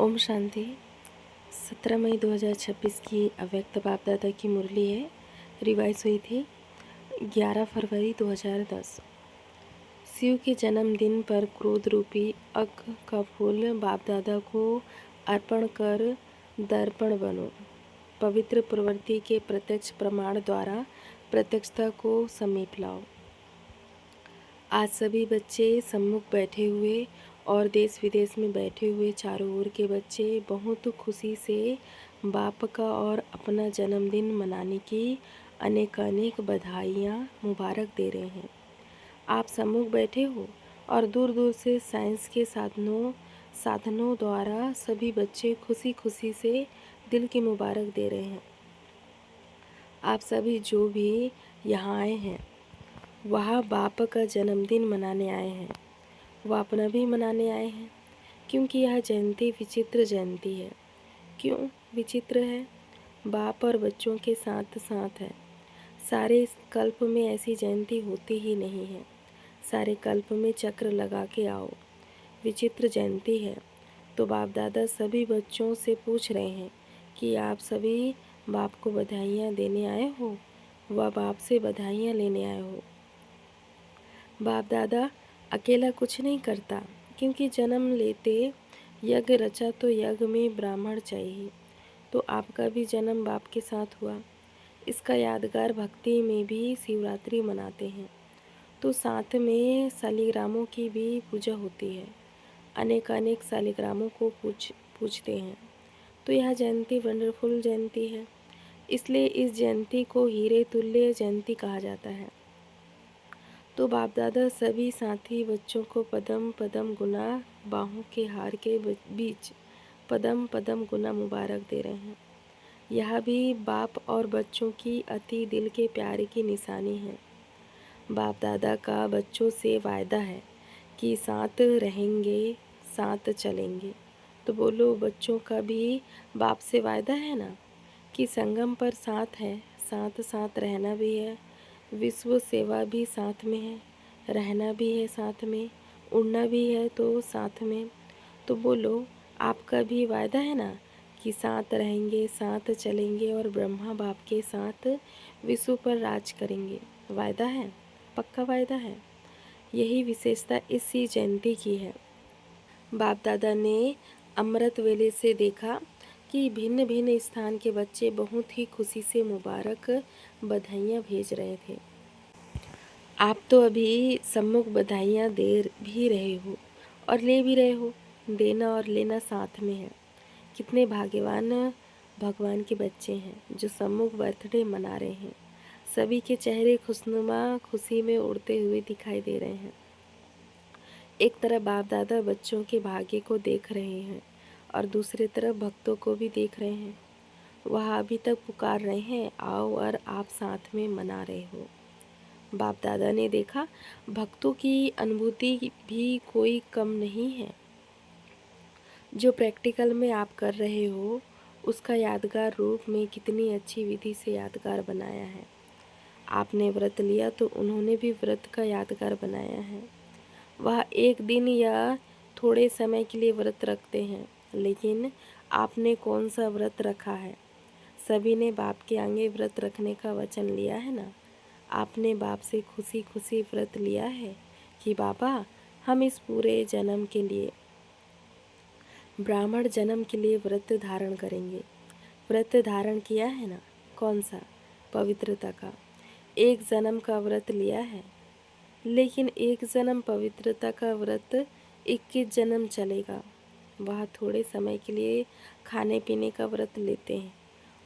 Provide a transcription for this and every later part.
ओम शांति। 17 मई 2026 की अव्यक्त बाप दादा की मुरली है। रिवाइज हुई थी 11 फरवरी 2010। शिव के जन्मदिन पर क्रोध रूपी अग का फूल बाप दादा को अर्पण कर दर्पण बनो। पवित्र प्रवृत्ति के प्रत्यक्ष प्रमाण द्वारा प्रत्यक्षता को समीप लाओ। आज सभी बच्चे सम्मुख बैठे हुए और देश विदेश में बैठे हुए चारों ओर के बच्चे बहुत खुशी से बाप का और अपना जन्मदिन मनाने की अनेक बधाइयाँ मुबारक दे रहे हैं। आप सम्मुख बैठे हो और दूर दूर से साइंस के साधनों द्वारा सभी बच्चे खुशी खुशी से दिल की मुबारक दे रहे हैं। आप सभी जो भी यहाँ आए हैं वह बाप का जन्मदिन मनाने आए हैं, वह अपना भी मनाने आए हैं, क्योंकि यह जयंती विचित्र जयंती है। क्यों विचित्र है? बाप और बच्चों के साथ साथ है। सारे कल्प में ऐसी जयंती होती ही नहीं है। सारे कल्प में चक्र लगा के आओ, विचित्र जयंती है। तो बाप दादा सभी बच्चों से पूछ रहे हैं कि आप सभी बाप को बधाइयाँ देने आए हो, वह बाप से बधाइयाँ लेने आए हो। बाप दादा अकेला कुछ नहीं करता, क्योंकि जन्म लेते यज्ञ रचा तो यज्ञ में ब्राह्मण चाहिए। तो आपका भी जन्म बाप के साथ हुआ। इसका यादगार भक्ति में भी शिवरात्रि मनाते हैं। तो साथ में शालिग्रामों की भी पूजा होती है। अनेक शालिग्रामों को पूजते हैं। तो यह जयंती वंडरफुल जयंती है। इसलिए इस जयंती को हीरे तुल्य जयंती कहा जाता है। तो बाप दादा सभी साथी बच्चों को पदम पदम गुना बाहों के हार के बीच पदम पदम गुना मुबारक दे रहे हैं। यह भी बाप और बच्चों की अति दिल के प्यार की निशानी है। बाप दादा का बच्चों से वायदा है कि साथ रहेंगे, साथ चलेंगे। तो बोलो, बच्चों का भी बाप से वायदा है ना कि संगम पर साथ है, साथ साथ रहना भी है, विश्व सेवा भी साथ में है, रहना भी है साथ में, उड़ना भी है तो साथ में। तो बोलो, आपका भी वायदा है ना कि साथ रहेंगे, साथ चलेंगे और ब्रह्मा बाप के साथ विश्व पर राज करेंगे। वायदा है, पक्का वायदा है। यही विशेषता इसी जयंती की है। बाप दादा ने अमृत वेले से देखा कि भिन्न भिन्न स्थान के बच्चे बहुत ही खुशी से मुबारक बधाइयाँ भेज रहे थे। आप तो अभी सम्मुख बधाइयाँ दे भी रहे हो और ले भी रहे हो। देना और लेना साथ में है। कितने भाग्यवान भगवान के बच्चे हैं जो सम्मुख बर्थडे मना रहे हैं। सभी के चेहरे खुशनुमा खुशी में उड़ते हुए दिखाई दे रहे हैं। एक तरफ बाप दादा बच्चों के भाग्य को देख रहे हैं और दूसरी तरफ भक्तों को भी देख रहे हैं। वह अभी तक पुकार रहे हैं, आओ और आप साथ में मना रहे हो। बाप दादा ने देखा भक्तों की अनुभूति भी कोई कम नहीं है। जो प्रैक्टिकल में आप कर रहे हो उसका यादगार रूप में कितनी अच्छी विधि से यादगार बनाया है। आपने व्रत लिया तो उन्होंने भी व्रत का यादगार बनाया है। वह एक दिन या थोड़े समय के लिए व्रत रखते हैं, लेकिन आपने कौन सा व्रत रखा है? सभी ने बाप के आगे व्रत रखने का वचन लिया है ना। आपने बाप से खुशी खुशी व्रत लिया है कि बाबा हम इस पूरे जन्म के लिए, ब्राह्मण जन्म के लिए व्रत धारण करेंगे। व्रत धारण किया है ना, कौन सा? पवित्रता का। एक जन्म का व्रत लिया है, लेकिन एक जन्म पवित्रता का व्रत 21 जन्म चलेगा। वह थोड़े समय के लिए खाने पीने का व्रत लेते हैं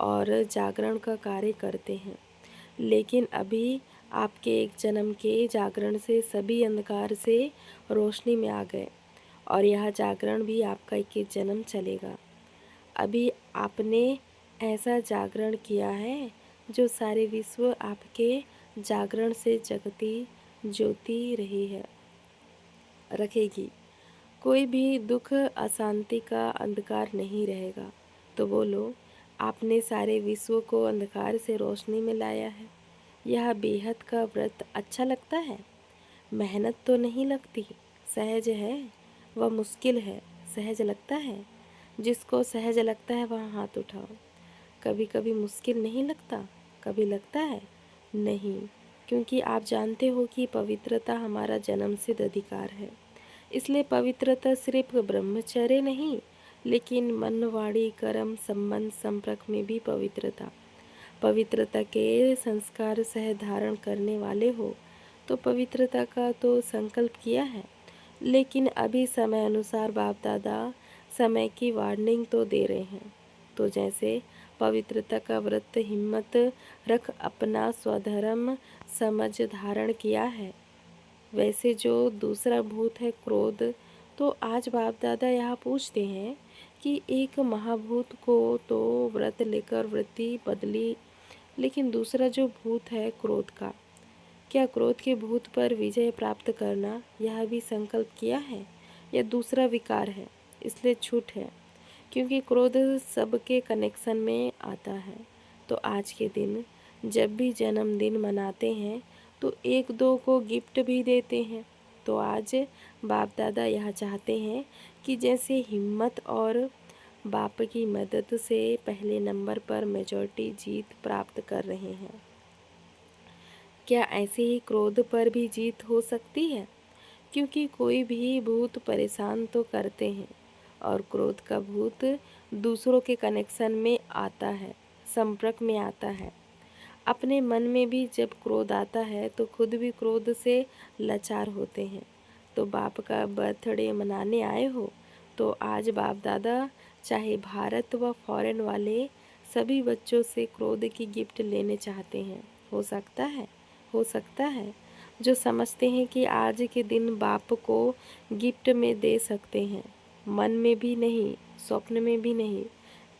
और जागरण का कार्य करते हैं, लेकिन अभी आपके एक जन्म के जागरण से सभी अंधकार से रोशनी में आ गए और यह जागरण भी आपका 21 जन्म चलेगा। अभी आपने ऐसा जागरण किया है जो सारे विश्व आपके जागरण से जगती ज्योति रही है, रखेगी। कोई भी दुख अशांति का अंधकार नहीं रहेगा। तो बोलो, आपने सारे विश्व को अंधकार से रोशनी में लाया है। यह बेहद का व्रत अच्छा लगता है? मेहनत तो नहीं लगती, सहज है। वह मुश्किल है, सहज लगता है। जिसको सहज लगता है वहाँ हाथ उठाओ। कभी कभी मुश्किल नहीं लगता? कभी लगता है? नहीं, क्योंकि आप जानते हो कि पवित्रता हमारा जन्मसिद्ध अधिकार है। इसलिए पवित्रता सिर्फ ब्रह्मचर्य नहीं, लेकिन मन, वाणी, कर्म, संबंध, संपर्क में भी पवित्रता के संस्कार सह धारण करने वाले हो। तो पवित्रता का तो संकल्प किया है, लेकिन अभी समय अनुसार बाप दादा समय की वार्निंग तो दे रहे हैं। तो जैसे पवित्रता का व्रत हिम्मत रख अपना स्वधर्म समझ धारण किया है, वैसे जो दूसरा भूत है क्रोध, तो आज बाप दादा यहाँ पूछते हैं कि एक महाभूत को तो व्रत लेकर वृत्ति बदली, लेकिन दूसरा जो भूत है क्रोध का, क्या क्रोध के भूत पर विजय प्राप्त करना यह भी संकल्प किया है, या दूसरा विकार है इसलिए छूट है? क्योंकि क्रोध सबके कनेक्शन में आता है। तो आज के दिन जब भी जन्मदिन मनाते हैं तो एक दो को गिफ्ट भी देते हैं। तो आज बाप दादा यह चाहते हैं कि जैसे हिम्मत और बाप की मदद से पहले नंबर पर मेजॉरिटी जीत प्राप्त कर रहे हैं, क्या ऐसे ही क्रोध पर भी जीत हो सकती है? क्योंकि कोई भी भूत परेशान तो करते हैं, और क्रोध का भूत दूसरों के कनेक्शन में आता है, संपर्क में आता है। अपने मन में भी जब क्रोध आता है तो खुद भी क्रोध से लाचार होते हैं। तो बाप का बर्थडे मनाने आए हो तो आज बाप दादा चाहे भारत व फॉरेन वाले सभी बच्चों से क्रोध की गिफ्ट लेने चाहते हैं। हो सकता है जो समझते हैं कि आज के दिन बाप को गिफ्ट में दे सकते हैं, मन में भी नहीं, स्वप्न में भी नहीं।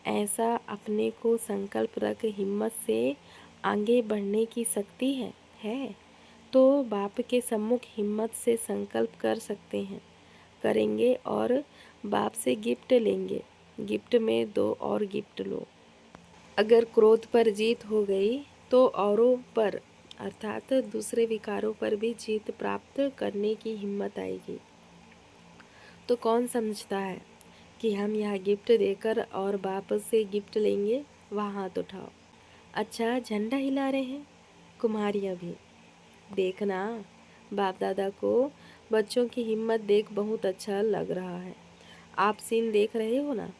ऐसा अपने को संकल्प रख हिम्मत से आगे बढ़ने की शक्ति है तो बाप के सम्मुख हिम्मत से संकल्प कर सकते हैं, करेंगे और बाप से गिफ्ट लेंगे। गिफ्ट में दो और गिफ्ट लो। अगर क्रोध पर जीत हो गई तो औरों पर अर्थात दूसरे विकारों पर भी जीत प्राप्त करने की हिम्मत आएगी। तो कौन समझता है कि हम यहाँ गिफ्ट देकर और बाप से गिफ्ट लेंगे? वहाँ हाथ उठाओ। अच्छा, झंडा हिला रहे हैं कुम्हारियाँ भी। देखना, बाप दादा को बच्चों की हिम्मत देख बहुत अच्छा लग रहा है। आप सीन देख रहे हो ना?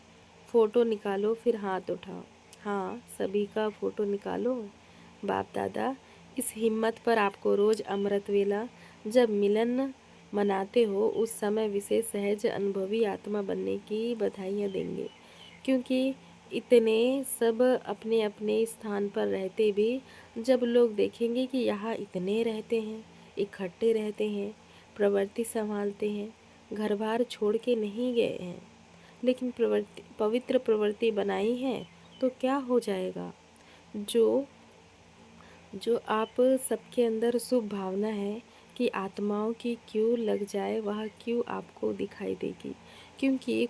फ़ोटो निकालो फिर हाथ उठाओ। हाँ, सभी का फ़ोटो निकालो। बाप दादा इस हिम्मत पर आपको रोज़ अमृत वेला जब मिलन मनाते हो उस समय विशेष सहज अनुभवी आत्मा बनने की बधाइयाँ देंगे, क्योंकि इतने सब अपने अपने स्थान पर रहते भी जब लोग देखेंगे कि यहाँ इतने रहते हैं, इकट्ठे रहते हैं, प्रवृत्ति संभालते हैं, घर बार छोड़ के नहीं गए हैं, लेकिन पवित्र प्रवृत्ति बनाई है, तो क्या हो जाएगा? जो जो आप सबके अंदर शुभ भावना है कि आत्माओं की क्यों लग जाए, वह क्यों आपको दिखाई देगी, क्योंकि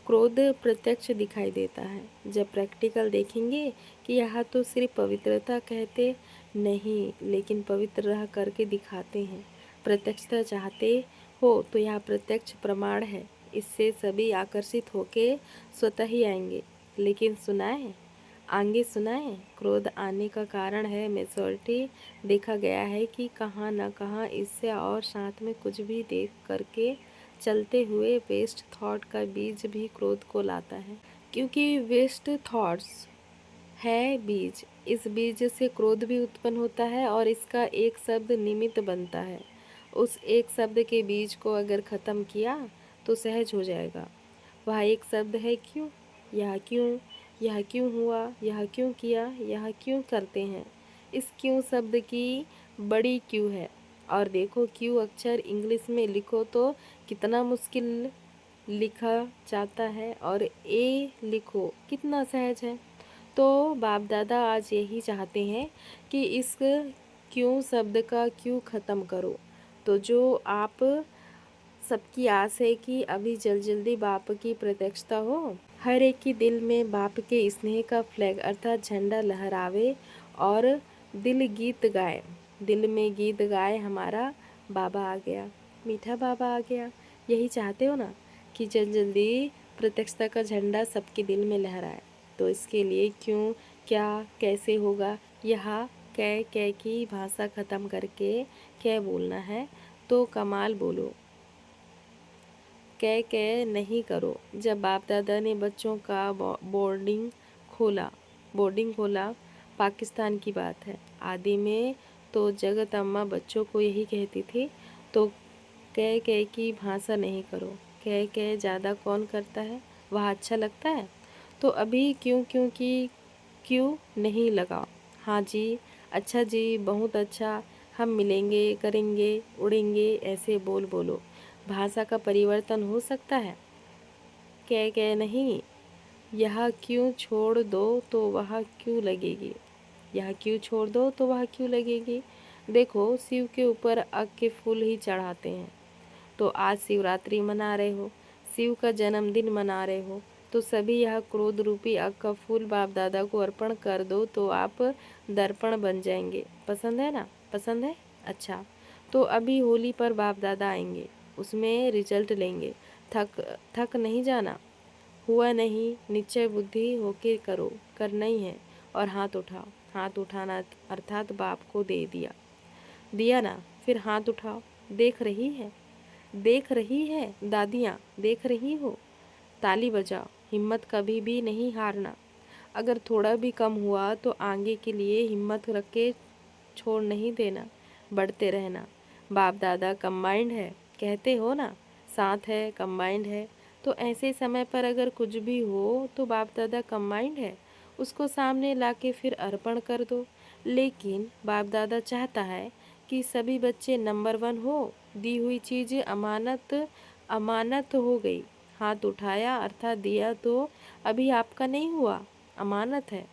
क्रोध प्रत्यक्ष दिखाई देता है। जब प्रैक्टिकल देखेंगे कि यह तो सिर्फ पवित्रता कहते नहीं, लेकिन पवित्र रह करके दिखाते हैं। प्रत्यक्षता चाहते हो तो यह प्रत्यक्ष प्रमाण है, इससे सभी आकर्षित होके स्वतः ही आएंगे। लेकिन सुनाए क्रोध आने का कारण है मेजॉरिटी। देखा गया है कि कहाँ न कहाँ इससे और साथ में कुछ भी देख करके चलते हुए वेस्ट थॉट का बीज भी क्रोध को लाता है, क्योंकि वेस्ट थॉट्स है बीज। इस बीज से क्रोध भी उत्पन्न होता है और इसका एक शब्द निमित्त बनता है। उस एक शब्द के बीज को अगर ख़त्म किया तो सहज हो जाएगा। वह एक शब्द है क्यों। यह क्यों हुआ, यह क्यों किया, यह क्यों करते हैं। इस क्यों शब्द की बड़ी क्यों है। और देखो क्यों अक्षर इंग्लिश में लिखो तो कितना मुश्किल लिखा जाता है, और ए लिखो कितना सहज है। तो बाप दादा आज यही चाहते हैं कि इस क्यों शब्द का क्यों ख़त्म करो। तो जो आप सबकी आस है कि अभी जल्दी बाप की प्रत्यक्षता हो, हर एक के दिल में बाप के स्नेह का फ्लैग अर्थात झंडा लहरावे और दिल में गीत गाए हमारा बाबा आ गया, मीठा बाबा आ गया। यही चाहते हो ना कि जल्दी प्रत्यक्षता का झंडा सबके दिल में लहराए। तो इसके लिए क्यों, क्या, कैसे होगा, यहाँ कै की भाषा ख़त्म करके कै बोलना है। तो कमाल बोलो, कै नहीं करो। जब बाप दादा ने बच्चों का बोर्डिंग खोला, पाकिस्तान की बात है, आदि में तो जगत अम्मा बच्चों को यही कहती थी। तो कै की भाषा नहीं करो। कै ज़्यादा कौन करता है, वह अच्छा लगता है। तो अभी क्यों नहीं लगाओ। हाँ जी, अच्छा जी, बहुत अच्छा, हम मिलेंगे, करेंगे, उड़ेंगे, ऐसे बोलो। भाषा का परिवर्तन हो सकता है। कै नहीं। यह क्यों छोड़ दो तो वह क्यों लगेगी। यह क्यों छोड़ दो तो वह क्यों लगेगी। देखो, शिव के ऊपर अग के फूल ही चढ़ाते हैं। तो आज शिवरात्रि मना रहे हो, शिव का जन्मदिन मना रहे हो, तो सभी यह क्रोध रूपी अग का फूल बाप दादा को अर्पण कर दो तो आप दर्पण बन जाएंगे। पसंद है ना? पसंद है? अच्छा, तो अभी होली पर बाप दादा आएंगे, उसमें रिजल्ट लेंगे। थक नहीं जाना। हुआ नहीं, निश्चय बुद्धि होके करो, करना ही है। और हाथ उठाओ। हाथ उठाना अर्थात बाप को दे दिया ना, फिर हाथ उठाओ। देख रही है दादियाँ, देख रही हो। ताली बजाओ, हिम्मत कभी भी नहीं हारना। अगर थोड़ा भी कम हुआ तो आगे के लिए हिम्मत रख के छोड़ नहीं देना, बढ़ते रहना। बाप दादा कंबाइंड है, कहते हो ना, साथ है, कंबाइंड है। तो ऐसे समय पर अगर कुछ भी हो तो बाप दादा कंबाइंड है, उसको सामने लाके फिर अर्पण कर दो। लेकिन बाप दादा चाहता है कि सभी बच्चे नंबर 1 हो। दी हुई चीज़ अमानत हो गई। हाथ उठाया अर्थात दिया, तो अभी आपका नहीं हुआ, अमानत है।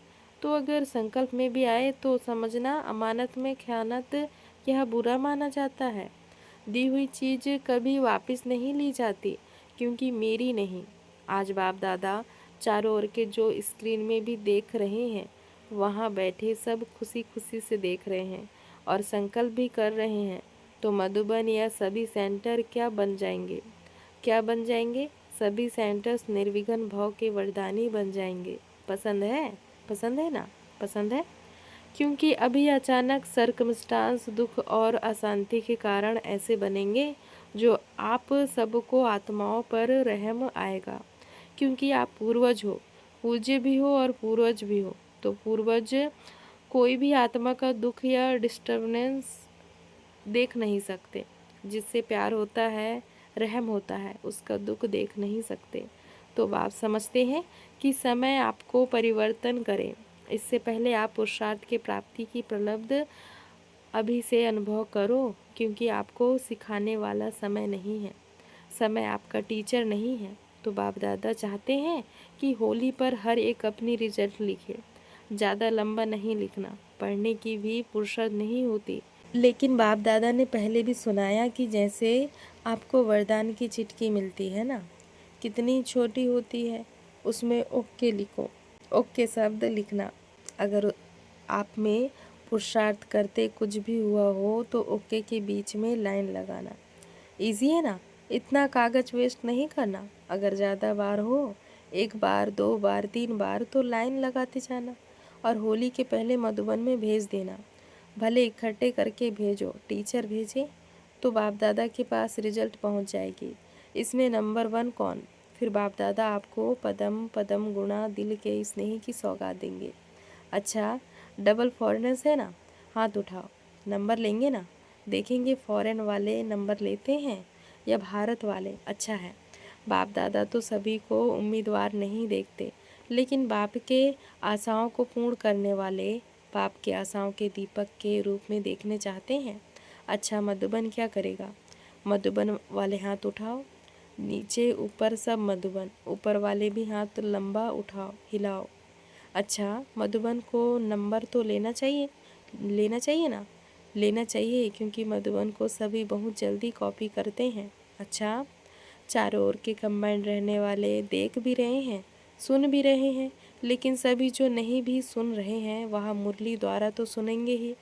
तो अगर संकल्प में भी आए तो समझना अमानत में ख़यानत यह बुरा माना जाता है। दी हुई चीज़ कभी वापस नहीं ली जाती, क्योंकि मेरी नहीं। आज बाप दादा चारों ओर के जो स्क्रीन में भी देख रहे हैं, वहाँ बैठे सब खुशी खुशी से देख रहे हैं और संकल्प भी कर रहे हैं। तो मधुबन या सभी सेंटर क्या बन जाएंगे। सभी सेंटर्स निर्विघ्न भाव के वरदानी बन जाएंगे। पसंद है ना? पसंद है? क्योंकि अभी अचानक सर्कमस्टांस, दुख और अशांति के कारण ऐसे बनेंगे जो आप सबको आत्माओं पर रहम आएगा। क्योंकि आप पूर्वज हो, पूज्य भी हो और पूर्वज भी हो। तो पूर्वज कोई भी आत्मा का दुख या डिस्टर्बेंस देख नहीं सकते। जिससे प्यार होता है, रहम होता है, उसका दुख देख नहीं सकते। तो आप समझते हैं कि समय आपको परिवर्तन करे। इससे पहले आप पुरुषार्थ के प्राप्ति की प्रलब्ध अभी से अनुभव करो, क्योंकि आपको सिखाने वाला समय नहीं है, समय आपका टीचर नहीं है। तो बाप दादा चाहते हैं कि होली पर हर एक अपनी रिजल्ट लिखे। ज़्यादा लंबा नहीं लिखना, पढ़ने की भी फुर्सत नहीं होती। लेकिन बाप दादा ने पहले भी सुनाया कि जैसे आपको वरदान की चिट्ठी मिलती है ना, कितनी छोटी होती है, उसमें ओके लिखो। ओके शब्द लिखना। अगर आप में पुरुषार्थ करते कुछ भी हुआ हो तो ओके के बीच में लाइन लगाना। इजी है ना? इतना कागज वेस्ट नहीं करना। अगर ज़्यादा बार हो, 1 बार, 2 बार, 3 बार, तो लाइन लगाते जाना और होली के पहले मधुबन में भेज देना। भले इकट्ठे करके भेजो, टीचर भेजे तो बाप दादा के पास रिजल्ट पहुंच जाएगी। इसमें नंबर 1 कौन? फिर बाप दादा आपको पदम पदम गुणा दिल के स्नेह की सौगात देंगे। अच्छा, डबल फॉरेनर्स है ना, हाथ उठाओ। नंबर लेंगे ना? देखेंगे फॉरेन वाले नंबर लेते हैं या भारत वाले। अच्छा है, बाप दादा तो सभी को उम्मीदवार नहीं देखते, लेकिन बाप के आशाओं को पूर्ण करने वाले बाप के आशाओं के दीपक के रूप में देखने चाहते हैं। अच्छा, मधुबन क्या करेगा? मधुबन वाले हाथ उठाओ, नीचे ऊपर सब मधुबन, ऊपर वाले भी हाथ लंबा उठाओ, हिलाओ। अच्छा, मधुबन को नंबर तो लेना चाहिए ना? लेना चाहिए, क्योंकि मधुबन को सभी बहुत जल्दी कॉपी करते हैं। अच्छा, चारों ओर के कंबाइंड रहने वाले देख भी रहे हैं, सुन भी रहे हैं, लेकिन सभी जो नहीं भी सुन रहे हैं वह मुरली द्वारा तो सुनेंगे ही।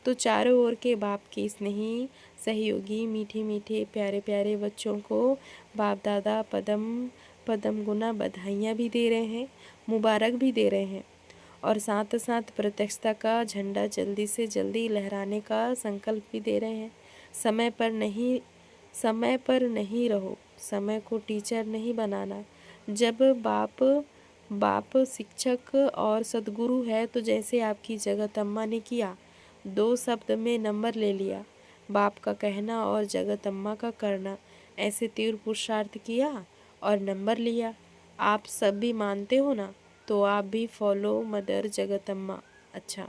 तो चारों ओर के बाप के स्नेही सहयोगी मीठे मीठे प्यारे प्यारे बच्चों को बाप दादा पदम पदम गुना बधाइयाँ भी दे रहे हैं, मुबारक भी दे रहे हैं और साथ साथ प्रत्यक्षता का झंडा जल्दी से जल्दी लहराने का संकल्प भी दे रहे हैं। समय पर नहीं रहो, समय को टीचर नहीं बनाना। जब बाप शिक्षक और सदगुरु है तो जैसे आपकी जगत अम्मा ने किया, 2 शब्द में नंबर ले लिया। बाप का कहना और जगत अम्मा का करना, ऐसे तीव्र पुरुषार्थ किया और नंबर लिया। आप सब भी मानते हो ना, तो आप भी फॉलो मदर जगत अम्मा। अच्छा,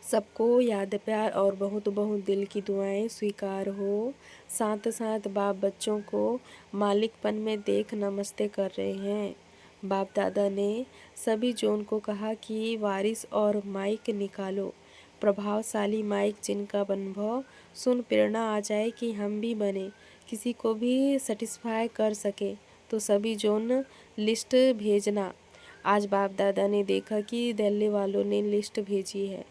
सबको याद प्यार और बहुत बहुत दिल की दुआएं स्वीकार हो। साथ साथ बाप बच्चों को मालिकपन में देख नमस्ते कर रहे हैं। बाप दादा ने सभी जोन को कहा कि वारिस और माइक निकालो, प्रभावशाली माइक जिनका अनुभव सुन प्रेरणा आ जाए कि हम भी बने, किसी को भी सेटिस्फाई कर सके, तो सभी जोन लिस्ट भेजना। आज बाप दादा ने देखा कि दिल्ली वालों ने लिस्ट भेजी है,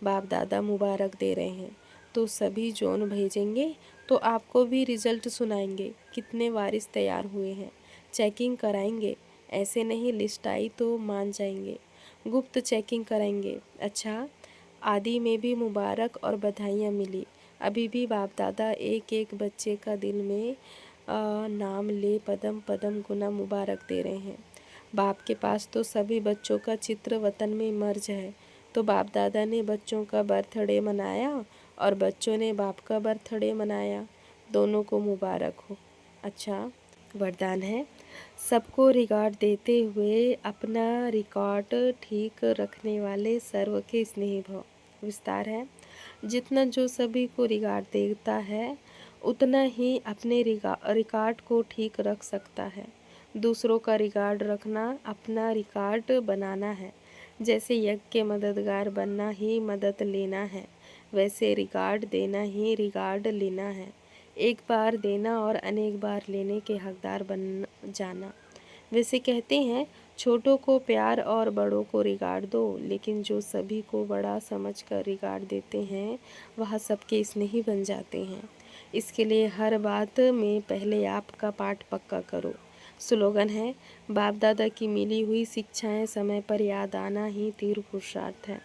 बाप दादा मुबारक दे रहे हैं, तो सभी जोन भेजेंगे तो आपको भी रिजल्ट सुनाएंगे कितने वारिस तैयार हुए हैं, चेकिंग कराएंगे। ऐसे नहीं लिस्ट आई तो मान जाएंगे, गुप्त चेकिंग कराएंगे। अच्छा, आदि में भी मुबारक और बधाइयाँ मिली। अभी भी बाप दादा एक एक बच्चे का दिल में नाम ले पदम पदम गुना मुबारक दे रहे हैं। बाप के पास तो सभी बच्चों का चित्र वतन में मर्ज है, तो बाप दादा ने बच्चों का बर्थडे मनाया और बच्चों ने बाप का बर्थडे मनाया, दोनों को मुबारक हो। अच्छा, वरदान है, सबको रिगार्ड देते हुए अपना रिकॉर्ड ठीक रखने वाले सर्व के स्नेही भव। विस्तार है, जितना जो सभी को रिगार्ड देता है उतना ही अपने रिकॉर्ड को ठीक रख सकता है। दूसरों का रिकॉर्ड रखना अपना रिकॉर्ड बनाना है। जैसे यज्ञ के मददगार बनना ही मदद लेना है, वैसे रिकॉर्ड देना ही रिकॉर्ड लेना है। एक बार देना और अनेक बार लेने के हकदार बन जाना। वैसे कहते हैं, छोटों को प्यार और बड़ों को रिगार्ड दो, लेकिन जो सभी को बड़ा समझकर रिगार्ड देते हैं वह सबके स्नेही बन जाते हैं। इसके लिए हर बात में पहले आपका पाठ पक्का करो। स्लोगन है, बाप दादा की मिली हुई शिक्षाएं समय पर याद आना ही तीव्र पुरुषार्थ है।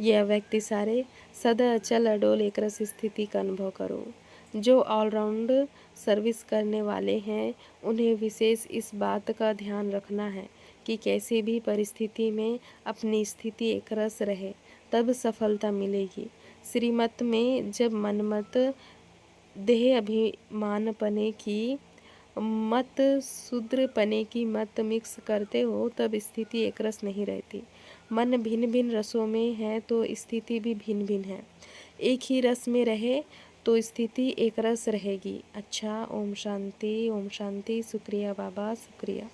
यह व्यक्ति सारे सदा अचल अडोल एक रस स्थिति का अनुभव करो। जो ऑलराउंड सर्विस करने वाले हैं उन्हें विशेष इस बात का ध्यान रखना है कि कैसी भी परिस्थिति में अपनी स्थिति एक रस रहे, तब सफलता मिलेगी। श्रीमत में जब मनमत देह अभिमान पने की मत शूद्र पने की मत मिक्स करते हो तब स्थिति एक रस नहीं रहती। मन भिन्न भिन्न रसों में है तो स्थिति भी भिन्न भिन्न है। एक ही रस में रहे तो स्थिति एक रस रहेगी। अच्छा, ओम शांति, ओम शांति। शुक्रिया बाबा, शुक्रिया।